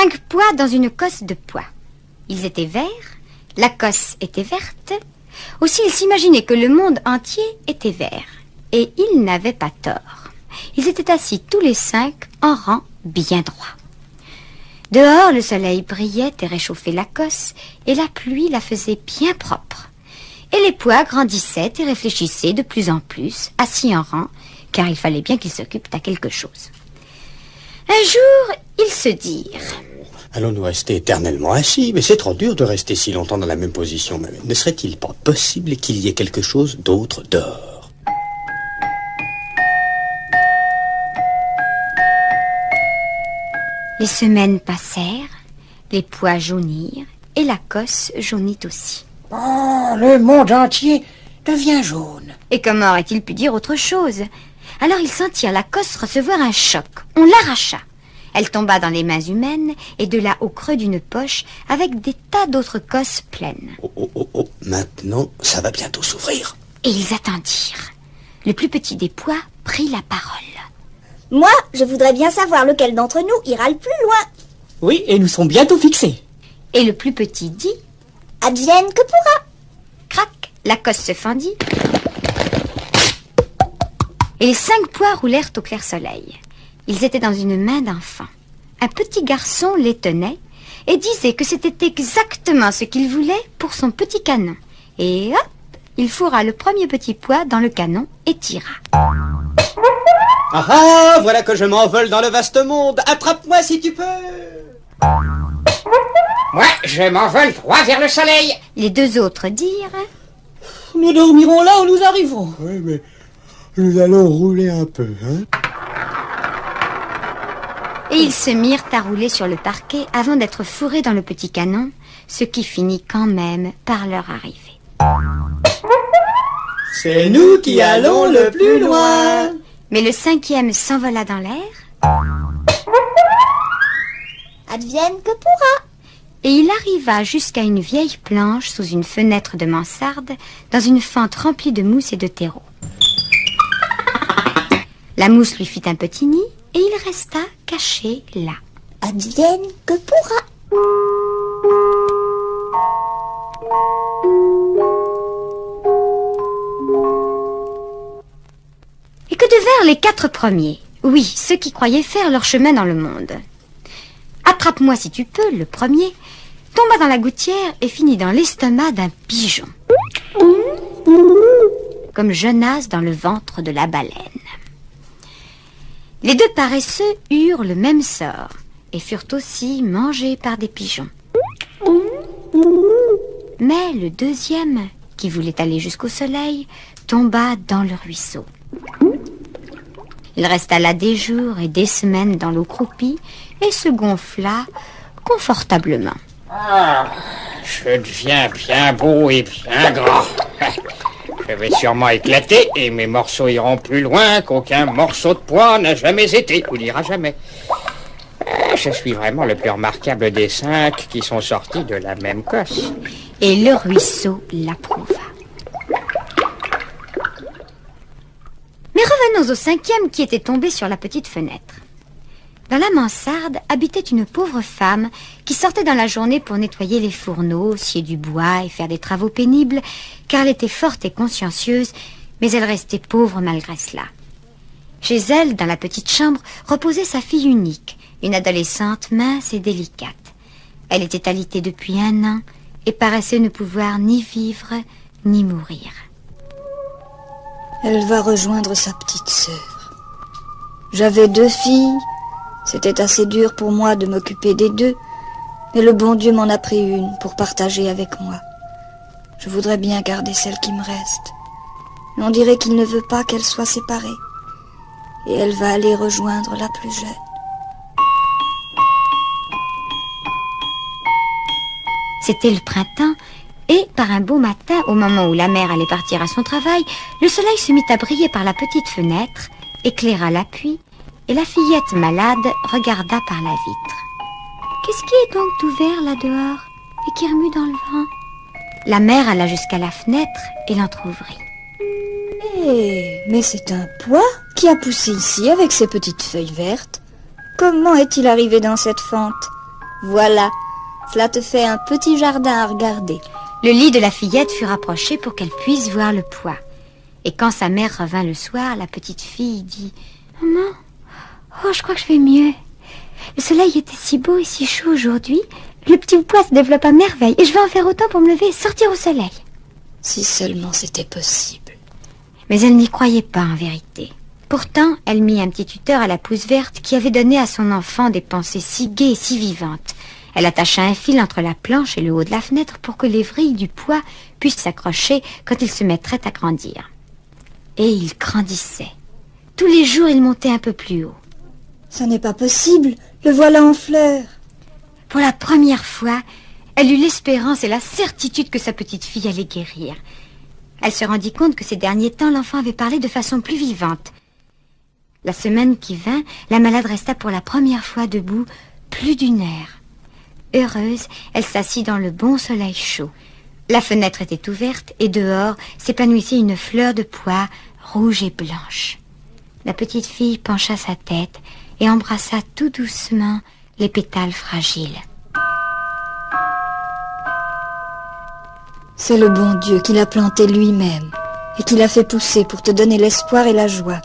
5 pois dans une cosse de pois. Ils étaient verts, la cosse était verte. Aussi, ils s'imaginaient que le monde entier était vert. Et ils n'avaient pas tort. Ils étaient assis tous les 5 en rang bien droit. Dehors, le soleil brillait et réchauffait la cosse, et la pluie la faisait bien propre. Et les pois grandissaient et réfléchissaient de plus en plus, assis en rang, car il fallait bien qu'ils s'occupent à quelque chose. Un jour, ils se dirent: allons-nous rester éternellement assis? Mais c'est trop dur de rester si longtemps dans la même position. Mais ne serait-il pas possible qu'il y ait quelque chose d'autre dehors? Les semaines passèrent, les pois jaunirent, et la cosse jaunit aussi. Oh, le monde entier devient jaune. Et comment aurait-il pu dire autre chose? Alors ils sentirent la cosse recevoir un choc. On l'arracha. Elle tomba dans les mains humaines, et de là au creux d'une poche, avec des tas d'autres cosses pleines. Oh, maintenant, ça va bientôt s'ouvrir. Et ils attendirent. Le plus petit des pois prit la parole. Moi, je voudrais bien savoir lequel d'entre nous ira le plus loin. Oui, et nous sommes bientôt fixés. Et le plus petit dit: advienne que pourra. Crac, la cosse se fendit. Et les 5 pois roulèrent au clair soleil. Ils étaient dans une main d'enfant. Un petit garçon les tenait et disait que c'était exactement ce qu'il voulait pour son petit canon. Et hop, il fourra le premier petit pois dans le canon et tira. Ah ah, voilà que je m'envole dans le vaste monde. Attrape-moi si tu peux. Moi, je m'envole droit vers le soleil. Les 2 autres dirent: Nous dormirons là où nous arriverons. Oui, mais nous allons rouler un peu, hein? Et ils se mirent à rouler sur le parquet avant d'être fourrés dans le petit canon, ce qui finit quand même par leur arriver. C'est nous qui allons le plus loin. Mais le 5e s'envola dans l'air. Advienne que pourra. Et il arriva jusqu'à une vieille planche sous une fenêtre de mansarde, dans une fente remplie de mousse et de terreau. La mousse lui fit un petit nid, et il resta caché là. Advienne que pourra. Et que devinrent les 4 premiers? Oui, ceux qui croyaient faire leur chemin dans le monde. Attrape-moi si tu peux, le premier, tomba dans la gouttière et finit dans l'estomac d'un pigeon. Comme Jonas dans le ventre de la baleine. Les 2 paresseux eurent le même sort et furent aussi mangés par des pigeons. Mais le 2e, qui voulait aller jusqu'au soleil, tomba dans le ruisseau. Il resta là des jours et des semaines dans l'eau croupie et se gonfla confortablement. Ah, je deviens bien beau et bien grand. Je vais sûrement éclater et mes morceaux iront plus loin qu'aucun morceau de pois n'a jamais été ou n'ira jamais. Je suis vraiment le plus remarquable des 5 qui sont sortis de la même cosse. Et le ruisseau l'approuva. Mais revenons au 5e qui était tombé sur la petite fenêtre. Dans la mansarde habitait une pauvre femme qui sortait dans la journée pour nettoyer les fourneaux, scier du bois et faire des travaux pénibles, car elle était forte et consciencieuse, mais elle restait pauvre malgré cela. Chez elle, dans la petite chambre, reposait sa fille unique, une adolescente mince et délicate. Elle était alitée depuis 1 an et paraissait ne pouvoir ni vivre ni mourir. Elle va rejoindre sa petite sœur. J'avais 2 filles. C'était assez dur pour moi de m'occuper des 2, mais le bon Dieu m'en a pris une pour partager avec moi. Je voudrais bien garder celle qui me reste. Mais on dirait qu'il ne veut pas qu'elle soit séparée. Et elle va aller rejoindre la plus jeune. C'était le printemps, et par un beau matin, au moment où la mère allait partir à son travail, le soleil se mit à briller par la petite fenêtre, éclaira l'appui, et la fillette malade regarda par la vitre. Qu'est-ce qui est donc tout vert là-dehors et qui remue dans le vent? La mère alla jusqu'à la fenêtre et l'entr'ouvrit. Mais c'est un pois qui a poussé ici avec ses petites feuilles vertes. Comment est-il arrivé dans cette fente? Voilà, cela te fait un petit jardin à regarder. Le lit de la fillette fut rapproché pour qu'elle puisse voir le poids. Et quand sa mère revint le soir, la petite fille dit « Maman, oh, je crois que je vais mieux. Le soleil était si beau et si chaud aujourd'hui. Le petit poids se développe à merveille et je vais en faire autant pour me lever et sortir au soleil. » Si seulement c'était possible. Mais elle n'y croyait pas en vérité. Pourtant, elle mit un petit tuteur à la pousse verte qui avait donné à son enfant des pensées si gaies et si vivantes. Elle attacha un fil entre la planche et le haut de la fenêtre pour que les vrilles du poids puissent s'accrocher quand il se mettrait à grandir. Et il grandissait. Tous les jours, il montait un peu plus haut. Ça n'est pas possible, le voilà en fleurs. Pour la première fois, elle eut l'espérance et la certitude que sa petite fille allait guérir. Elle se rendit compte que ces derniers temps, l'enfant avait parlé de façon plus vivante. La semaine qui vint, la malade resta pour la première fois debout plus d'1 heure. Heureuse, elle s'assit dans le bon soleil chaud. La fenêtre était ouverte et dehors s'épanouissait une fleur de pois rouge et blanche. La petite fille pencha sa tête et embrassa tout doucement les pétales fragiles. C'est le bon Dieu qui l'a planté lui-même et qui l'a fait pousser pour te donner l'espoir et la joie,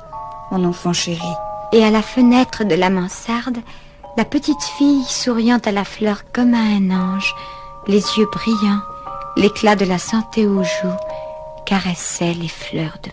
mon enfant chéri. Et à la fenêtre de la mansarde, la petite fille, souriant à la fleur comme à un ange, les yeux brillants, l'éclat de la santé aux joues, caressait les fleurs de